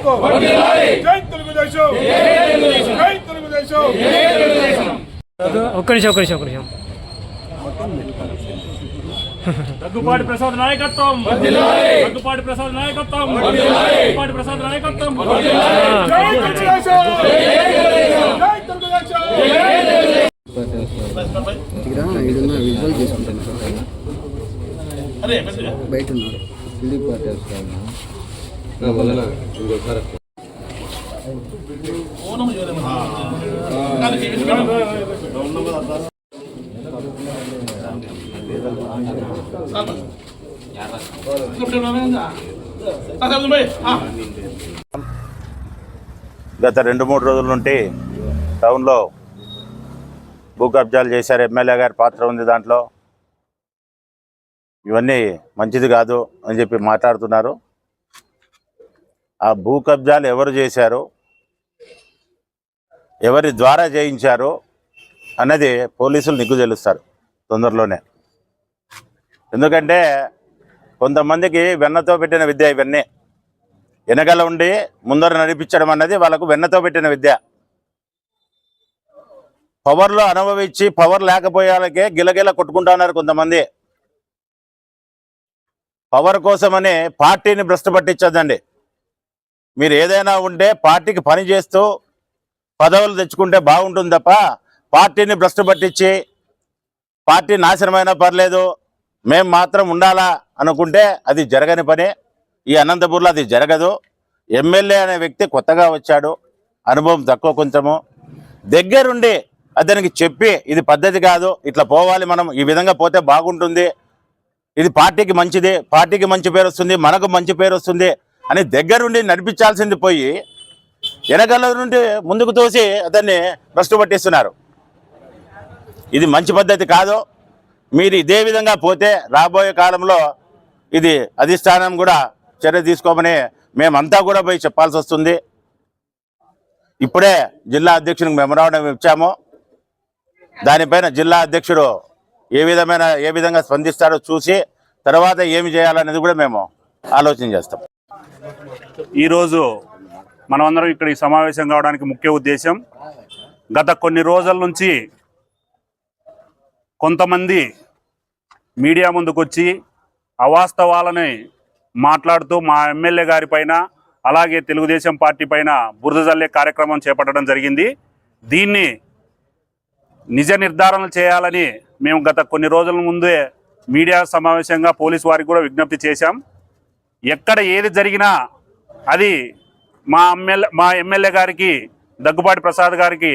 జై తెలుగుదేశం జై తెలుగుదేశం ఒక్క నిమిషం దగ్గుపాటి ప్రసాద్ నాయకత్వం దగ్గుపాటి ప్రసాద్ నాయకత్వం దగ్గుపాటి ప్రసాద్ నాయకత్వం జై తెలుగుదేశం జై తెలుగుదేశం బయట గత 2-3 రోజుల నుండి టౌన్లో భూ కబ్జాలు చేశారు. ఎమ్మెల్యే గారి పాత్ర ఉంది దాంట్లో. ఇవన్నీ మంచిది కాదు అని చెప్పి మాట్లాడుతున్నారు. ఆ భూ కబ్జాలు ఎవరు చేశారు, ఎవరి ద్వారా చేయించారు అన్నది పోలీసులు నిగ్గు తెలుస్తారు తొందరలోనే. ఎందుకంటే కొంతమందికి వెన్నతో పెట్టిన విద్య ఇవన్నీ. వెనకాల ఉండి ముందర నడిపించడం అన్నది వాళ్ళకు వెన్నతో పెట్టిన విద్య. పవర్లో అనుభవించి పవర్ లేకపోయాలకే గిలగిల కొట్టుకుంటున్నారు కొంతమంది. పవర్ కోసమని పార్టీని భ్రష్టు పట్టించదండి. మీరు ఏదైనా ఉంటే పార్టీకి పని చేస్తూ పదవులు తెచ్చుకుంటే బాగుంటుంది తప్ప పార్టీని భ్రష్టు పట్టించి పార్టీ నాశనమైనా పర్లేదు మేము మాత్రం ఉండాలా అనుకుంటే అది జరగని పని. ఈ అనంతపూర్లో అది జరగదు. ఎమ్మెల్యే అనే వ్యక్తి కొత్తగా వచ్చాడు, అనుభవం తక్కువ కొంచెము. దగ్గరుండి అతనికి చెప్పి ఇది పద్ధతి కాదు, ఇట్లా పోవాలి, మనం ఈ విధంగా పోతే బాగుంటుంది, ఇది పార్టీకి మంచిది, పార్టీకి మంచి పేరు వస్తుంది, మనకు మంచి పేరు వస్తుంది అని దగ్గరుండి నడిపించాల్సింది పోయి వెనకాల నుండి ముందుకు తోసి అతన్ని భ్రష్టు పట్టిస్తున్నారు. ఇది మంచి పద్ధతి కాదు. మీరు ఇదే విధంగా పోతే రాబోయే కాలంలో ఇది అధిష్టానం కూడా చర్య తీసుకోమని మేమంతా కూడా పోయి చెప్పాల్సి వస్తుంది. ఇప్పుడే జిల్లా అధ్యక్షునికి మెమరాండం ఇచ్చాము. దానిపైన జిల్లా అధ్యక్షుడు ఏ విధంగా స్పందిస్తారో చూసి తర్వాత ఏమి చేయాలనేది కూడా మేము ఆలోచన చేస్తాం. ఈరోజు మనమందరం ఇక్కడ ఈ సమావేశం కావడానికి ముఖ్య ఉద్దేశం, గత కొన్ని రోజుల నుంచి కొంతమంది మీడియా ముందుకొచ్చి అవాస్తవాలని మాట్లాడుతూ మా ఎమ్మెల్యే గారి పైన అలాగే తెలుగుదేశం పార్టీ పైన బురద జల్లే కార్యక్రమం చేపట్టడం జరిగింది. దీన్ని నిజ నిర్ధారణ చేయాలని మేము గత కొన్ని రోజుల ముందే మీడియా సమావేశంగా పోలీసు వారికి కూడా విజ్ఞప్తి చేశాం. ఎక్కడ ఏది జరిగినా అది మా ఎమ్మెల్యే గారికి దగ్గుపాటి ప్రసాద్ గారికి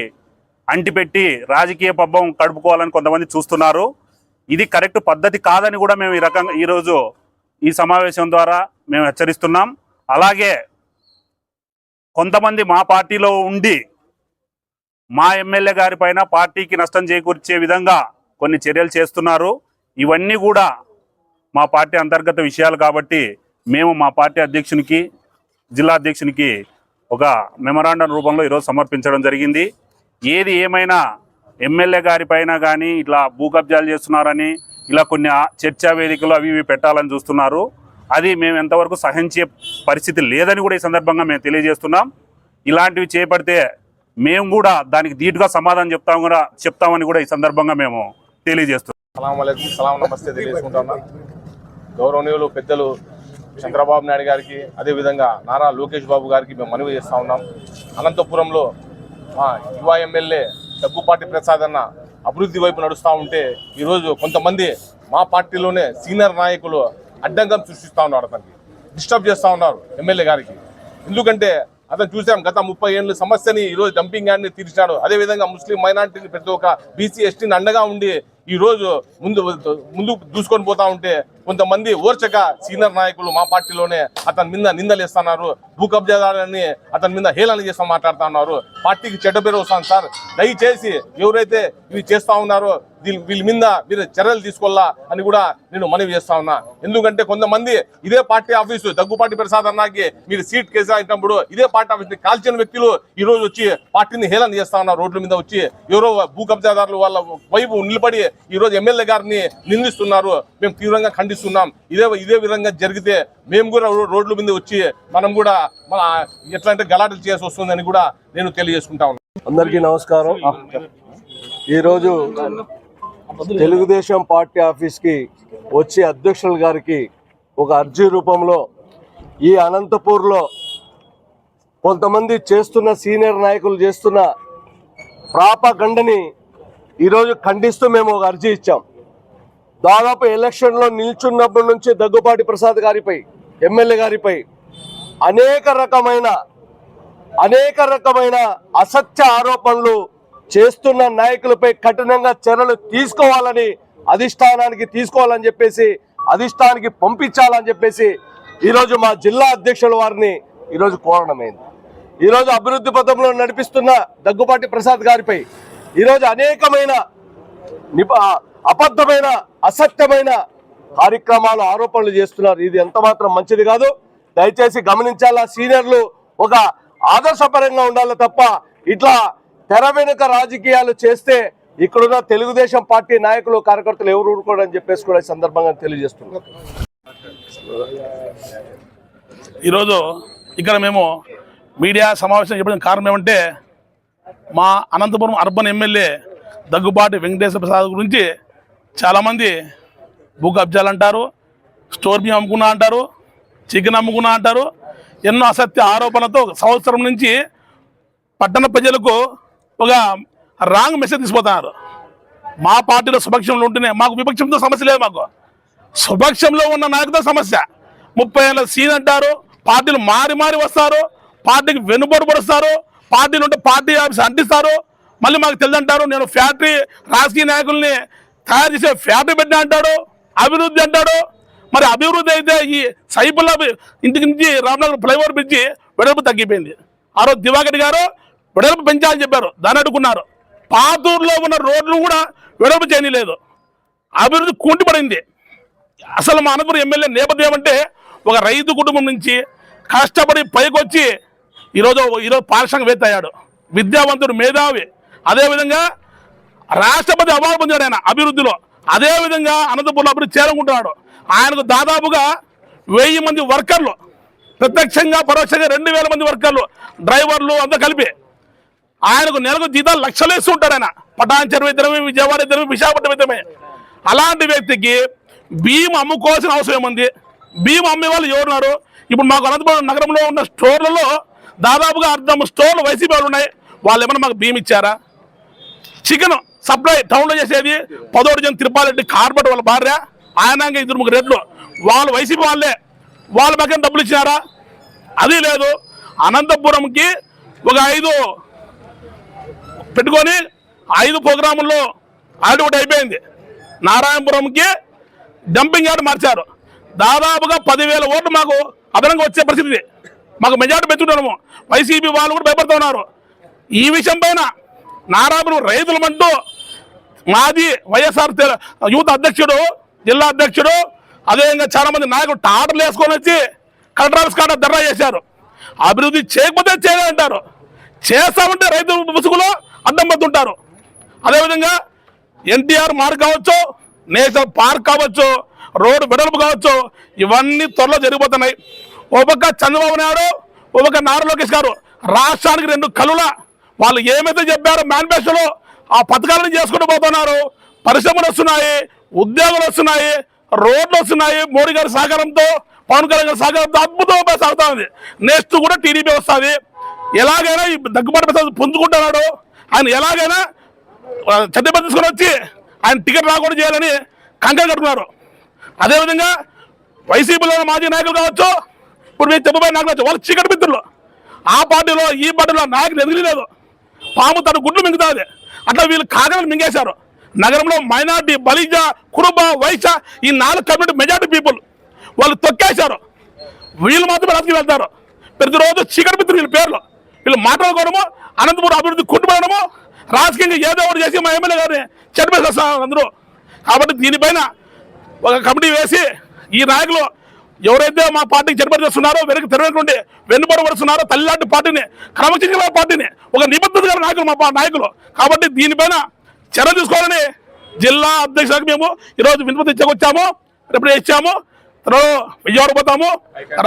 అంటిపెట్టి రాజకీయ పబ్బం కడుపుకోవాలని కొంతమంది చూస్తున్నారు. ఇది కరెక్ట్ పద్ధతి కాదని కూడా మేము ఈరోజు ఈ సమావేశం ద్వారా మేము హెచ్చరిస్తున్నాం. అలాగే కొంతమంది మా పార్టీలో ఉండి మా ఎమ్మెల్యే గారి పైన పార్టీకి నష్టం చేకూర్చే విధంగా కొన్ని చర్యలు చేస్తున్నారు. ఇవన్నీ కూడా మా పార్టీ అంతర్గత విషయాలు కాబట్టి మేము మా పార్టీ అధ్యక్షునికి, జిల్లా అధ్యక్షునికి ఒక మెమరాండం రూపంలో ఈరోజు సమర్పించడం జరిగింది. ఏది ఏమైనా ఎమ్మెల్యే గారి పైన కానీ ఇట్లా భూ కబ్జాలు చేస్తున్నారని ఇలా కొన్ని చర్చా వేదికలు అవి ఇవి పెట్టాలని చూస్తున్నారు. అది మేము ఎంతవరకు సహించే పరిస్థితి లేదని కూడా ఈ సందర్భంగా మేము తెలియజేస్తున్నాం. ఇలాంటివి చేపడితే మేము కూడా దానికి ధీటుగా సమాధానం చెప్తామని కూడా ఈ సందర్భంగా మేము తెలియజేస్తున్నాం. సలాం నమస్తే తెలియజేసుకుంటున్నా. గౌరవనీయులు పెద్దలు చంద్రబాబు నాయుడు గారికి, అదేవిధంగా నారా లోకేష్ బాబు గారికి మేము మనవి చేస్తూ ఉన్నాం. అనంతపురంలో మా యువ ఎమ్మెల్యే దగ్గుపాటి ప్రసాద్ అన్న అభివృద్ధి వైపు నడుస్తూ ఉంటే ఈరోజు కొంతమంది మా పార్టీలోనే సీనియర్ నాయకులు అడ్డంకం సృష్టిస్తూ ఉన్నారు, అతనికి డిస్టర్బ్ చేస్తూ ఉన్నారు ఎమ్మెల్యే గారికి. ఎందుకంటే అతను చూసాం గత 30 ఏళ్ళ సమస్యని ఈరోజు డంపింగ్ యార్డ్ని తీర్చాడు. అదేవిధంగా ముస్లిం మైనార్టీని ప్రతి ఒక్క బీసీ ఎస్టీని అండగా ఉండి ఈరోజు ముందు దూసుకొని పోతా ఉంటే కొంతమంది ఓర్చక సీనియర్ నాయకులు మా పార్టీలోనే అతని మీద నిందలు ఇస్తున్నారు, భూ కబ్జాదారులని అతని మీద హేళన చేస్తూ మాట్లాడుతూ ఉన్నారు. పార్టీకి చెడ్డ పేరు వస్తాను సార్. దయచేసి ఎవరైతే ఇవి చేస్తూ ఉన్నారో వీళ్ళ మీద మీరు చర్యలు తీసుకోవాలా అని కూడా నేను మనవి చేస్తా ఉన్నా. ఎందుకంటే కొంతమంది ఇదే పార్టీ ఆఫీసు దగ్గుపాటి ప్రసాద్ అన్నకి మీరు సీట్ కేసాయినప్పుడు ఇదే పార్టీ ఆఫీస్ని కాల్చిన వ్యక్తులు ఈ రోజు వచ్చి పార్టీని హేళన చేస్తా ఉన్నారు. రోడ్ల మీద వచ్చి ఎవరో భూ కబ్జాదారులు వాళ్ళ వైపు నిలబడి ఈ రోజు ఎమ్మెల్యే గారిని నిందిస్తున్నారు. మేము తీవ్రంగా ఖండిస్తున్నాం. ఖండిస్తున్నాం. ఇదే విధంగా జరిగితే మేము కూడా రోడ్ల మీద వచ్చి మనం కూడా మన ఎట్లాంటి గలాటలు చేయాల్సి వస్తుందని కూడా నేను తెలియజేసుకుంటా ఉన్నాను. అందరికీ నమస్కారం. ఈరోజు తెలుగుదేశం పార్టీ ఆఫీస్కి వచ్చి అధ్యక్షుల గారికి ఒక అర్జీ రూపంలో ఈ అనంతపూర్లో కొంతమంది చేస్తున్న సీనియర్ నాయకులు చేస్తున్న ప్రాపగండని ఈరోజు ఖండిస్తూ మేము ఒక అర్జీ ఇచ్చాం. దాదాపు ఎలక్షన్లో నిల్చున్నప్పటి నుంచి దగ్గుపాటి ప్రసాద్ గారిపై, ఎమ్మెల్యే గారిపై అనేక రకమైన అసత్య ఆరోపణలు చేస్తున్న నాయకులపై కఠినంగా చర్యలు తీసుకోవాలని చెప్పేసి అధిష్టానానికి పంపించాలని చెప్పేసి ఈరోజు మా జిల్లా అధ్యక్షుల వారిని ఈరోజు కోరడమైంది. ఈరోజు అభివృద్ధి పథంలో నడిపిస్తున్న దగ్గుపాటి ప్రసాద్ గారిపై ఈరోజు అనేకమైన అబద్ధమైన అసత్యమైన కార్యక్రమాలు ఆరోపణలు చేస్తున్నారు. ఇది ఎంత మాత్రం మంచిది కాదు. దయచేసి గమనించాలా. సీనియర్లు ఒక ఆదర్శపరంగా ఉండాలి తప్ప ఇట్లా తెర వెనుక రాజకీయాలు చేస్తే ఇక్కడున్న తెలుగుదేశం పార్టీ నాయకులు కార్యకర్తలు ఎవరు ఊరుకోవడం చెప్పేసి కూడా ఈ సందర్భంగా తెలియజేస్తున్నారు. ఈరోజు ఇక్కడ మేము మీడియా సమావేశం చెప్పడం కారణం ఏమంటే, మా అనంతపురం అర్బన్ ఎమ్మెల్యే దగ్గుబాటి వెంకటేశ్వర ప్రసాద్ గురించి చాలామంది భూ కబ్జాలు అంటారు, స్టోర్ బియ్యం అమ్ముకున్నా అంటారు, చికెన్ అమ్ముకున్నా అంటారు. ఎన్నో అసత్య ఆరోపణలతో సంవత్సరం నుంచి పట్టణ ప్రజలకు ఒక రాంగ్ మెసేజ్ తీసుకుపోతున్నారు. మా పార్టీలో సుపక్షంలో ఉంటేనే మాకు విపక్షంతో సమస్య లేదు. మాకు సుపక్షంలో ఉన్న నాయకుతో సమస్య. 30 ఏళ్ళ సీన్ అంటారు, పార్టీలు మారి వస్తారు, పార్టీకి వెనుబడి పడుస్తారు, పార్టీలు ఉంటే పార్టీ ఆఫీస్ అంటిస్తారు, మళ్ళీ మాకు తెలియదంటారు. నేను ఫ్యాక్టరీ రాజకీయ నాయకుల్ని తయారు చేసే ఫ్యాక్టరీ పెట్టినా అంటాడు, అభివృద్ధి అంటాడు. మరి అభివృద్ధి అయితే ఈ సైపుల్లా ఇంటికి నుంచి రామనగర్ ఫ్లైఓవర్ బ్రిడ్జి వెడల్పు తగ్గిపోయింది. ఆ రోజు దివాకర్ గారు వెడల్పు పెంచాలని చెప్పారు, దాన్ని అడ్డుకున్నారు. పాతూరులో ఉన్న రోడ్లు కూడా వెడల్పు చేయలేదు, అభివృద్ధి కుంటిపడింది. అసలు మా అనంతపురం ఎమ్మెల్యే నేపథ్యం అంటే ఒక రైతు కుటుంబం నుంచి కష్టపడి పైకి వచ్చి ఈరోజు పారిశ్రామికవేత్త అయ్యాడు, విద్యావంతుడు, మేధావి. అదేవిధంగా రాష్ట్రపతి అవార్డు పొందాడు ఆయన అభివృద్ధిలో. అదేవిధంగా అనంతపురంలో అభివృద్ధి చేరుకుంటున్నాడు. ఆయనకు దాదాపుగా 1000 మంది వర్కర్లు, ప్రత్యక్షంగా పరోక్షంగా 2000 మంది వర్కర్లు, డ్రైవర్లు అంతా కలిపి. ఆయనకు నెలకు జీతాలు లక్షలు వేస్తూ ఉంటాడు ఆయన. పటాన్ చెరువు ఇద్దరమే, విజయవాడ ఇద్దరమే, విశాఖపట్నం ఇద్దరమే. అలాంటి వ్యక్తికి బియ్యం అమ్ముకోవాల్సిన అవసరం ఏముంది? బియ్యం అమ్మే వాళ్ళు ఎవరున్నారు? ఇప్పుడు మాకు అనంతపురం నగరంలో ఉన్న స్టోర్లలో దాదాపుగా 1/2 స్టోర్లు వైసీపీ వాళ్ళు ఉన్నాయి. వాళ్ళు ఏమన్నా మాకు బియ్యం ఇచ్చారా? చికెన్ సప్లై టౌన్లో చేసేది 10 జన్ తిరుపాలరెడ్డి కార్పొరేట్ వాళ్ళ భార్య, ఆయన 2-3 రెడ్లు, వాళ్ళు వైసీపీ వాళ్ళే. వాళ్ళ పక్కన డబ్బులు ఇచ్చినారా? అది లేదు. అనంతపురంకి ఒక 5 పెట్టుకొని 5 ప్రోగ్రాముల్లో ఆల్రెడీ ఒకటి అయిపోయింది. నారాయణపురంకి డంపింగ్ యార్డ్ మార్చారు. దాదాపుగా 10,000 ఓట్లు మాకు అదనంగా వచ్చే పరిస్థితి. మాకు మెజార్టీ పెంచుతున్నాము. వైసీపీ వాళ్ళు కూడా భయపడుతూ ఉన్నారు. ఈ విషయం పైన నారాయణపురం రైతులమంటూ మాజీ వైఎస్ఆర్ యూత్ అధ్యక్షుడు, జిల్లా అధ్యక్షుడు, అదేవిధంగా చాలా మంది నాయకులు టాటర్లు వేసుకొని వచ్చి కలెక్టర్ ఆఫీస్ కాడ ధర్నా చేశారు. అభివృద్ధి చేయకపోతే చేయలేదంటారు, చేస్తామంటే రైతు ముసుగులో అడ్డం పడుతుంటారు. అదేవిధంగా ఎన్టీఆర్ మార్గ్ కావచ్చు, నేషనల్ పార్క్ కావచ్చు, రోడ్డు వెడల్పు కావచ్చు, ఇవన్నీ త్వరలో జరిగిపోతున్నాయి. ఓ పక్క చంద్రబాబు నాయుడు, ఓ పక్క నారా లోకేష్ గారు రాష్ట్రానికి 2 కలుల వాళ్ళు ఏమైతే చెప్పారో మేనిఫెస్టోలో ఆ పథకాలను చేసుకుంటూ పోతున్నారు. పరిశ్రమలు వస్తున్నాయి, ఉద్యోగాలు వస్తున్నాయి, రోడ్లు వస్తున్నాయి. మోడీ గారి సహకారంతో, పవన్ కళ్యాణ్ గారి సహకారంతో అద్భుతంగా సాగుతా ఉంది. నెక్స్ట్ కూడా టీడీపీ వస్తుంది. ఎలాగైనా ఈ దగ్గుబాటి ప్రసాద్ పుంజుకుంటున్నాడు. ఆయన ఎలాగైనా చట్టబద్ధ తీసుకొని వచ్చి ఆయన టికెట్ రాకుండా చేయాలని కంకణ కట్టుకున్నారు. అదేవిధంగా వైసీపీలో మాజీ నాయకులు కావచ్చు, ఇప్పుడు మీరు చెప్పబోయే నాయకులు కావచ్చు, వాళ్ళు చీకటి మిత్రులు. ఆ పార్టీలో ఈ పార్టీలో నాయకులు ఎదిగలేదు. పాము తన గుడ్లు మింగుతుంది. అట్లా వీళ్ళు కాగలను మింగేశారు. నగరంలో మైనార్టీ, బలిజ, కురుబ, వైశ్య ఈ 4 కమ్యూనిటీ మెజార్టీ పీపుల్ వాళ్ళు తొక్కేశారు. వీళ్ళు మాత్రమే రాజకీయ వెళ్తారు. ప్రతిరోజు చీకటి మిత్రులు వీళ్ళ పేర్లు. వీళ్ళు మాట్లాడుకోవడము, అనంతపురం అభివృద్ధి కుంటుపడము, రాజకీయంగా ఏదో ఒకటి చేసి మా ఎమ్మెల్యే గారిని చెడ్డపేస్తారు అందరూ. కాబట్టి దీనిపైన ఒక కమిటీ వేసి ఈ నాయకులు ఎవరైతే మా పార్టీకి చెడ్డపడి చేస్తున్నారో, వెనక్కి తెరవేటువంటి వెన్నుబడి పడుతున్నారో, తల్లిలాంటి పార్టీని, క్రమశిక్షణ పార్టీని, ఒక నిబద్ధత గల నాయకులు మా నాయకులు. కాబట్టి దీనిపైన చర్య తీసుకోవాలని జిల్లా అధ్యక్షులకు మేము ఈరోజు వినతి ఇచ్చకొచ్చాము. రిప్లై ఇచ్చాము. తర్వాత విజయవాడ పోతాము.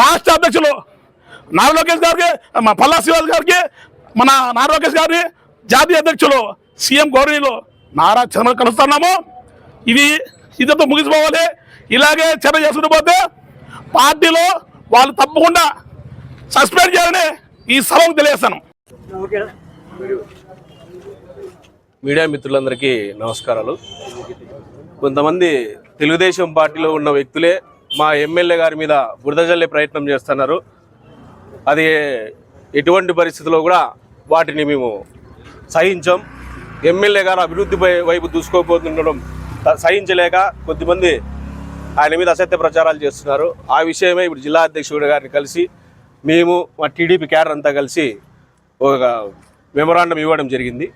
రాష్ట్ర అధ్యక్షులు నారా లోకేష్ గారికి, మా పల్లా శ్రీనివాస్ గారికి, మన నారా లోకేష్ గారిని, జాతీయ అధ్యక్షులు సీఎం గౌరవనీయులు నారా చంద్రబాబు కలుస్తున్నాము. ఇదితో ముగిసిపోవాలి. ఇలాగే చర్య చేసుకుంటూ పోతే పార్టీలో వాళ్ళు తప్పకుండా సస్పెండ్ చేయాలని ఈ సభకు తెలియజేస్తాను. మీడియా మిత్రులందరికీ నమస్కారాలు. కొంతమంది తెలుగుదేశం పార్టీలో ఉన్న వ్యక్తులే మా ఎమ్మెల్యే గారి మీద బురద జల్లే ప్రయత్నం చేస్తున్నారు. అది ఎటువంటి పరిస్థితుల్లో కూడా వాటిని మేము సహించాం. ఎమ్మెల్యే గారు అభివృద్ధి వైపు దూసుకోబోతుండడం సహించలేక కొద్దిమంది ఆయన మీద అసత్య ప్రచారాలు చేస్తున్నారు. ఆ విషయమే ఇప్పుడు జిల్లా అధ్యక్షుడు గారిని కలిసి మేము మా టీడీపీ క్యాడర్ అంతా కలిసి ఒక మెమొరాండం ఇవ్వడం జరిగింది.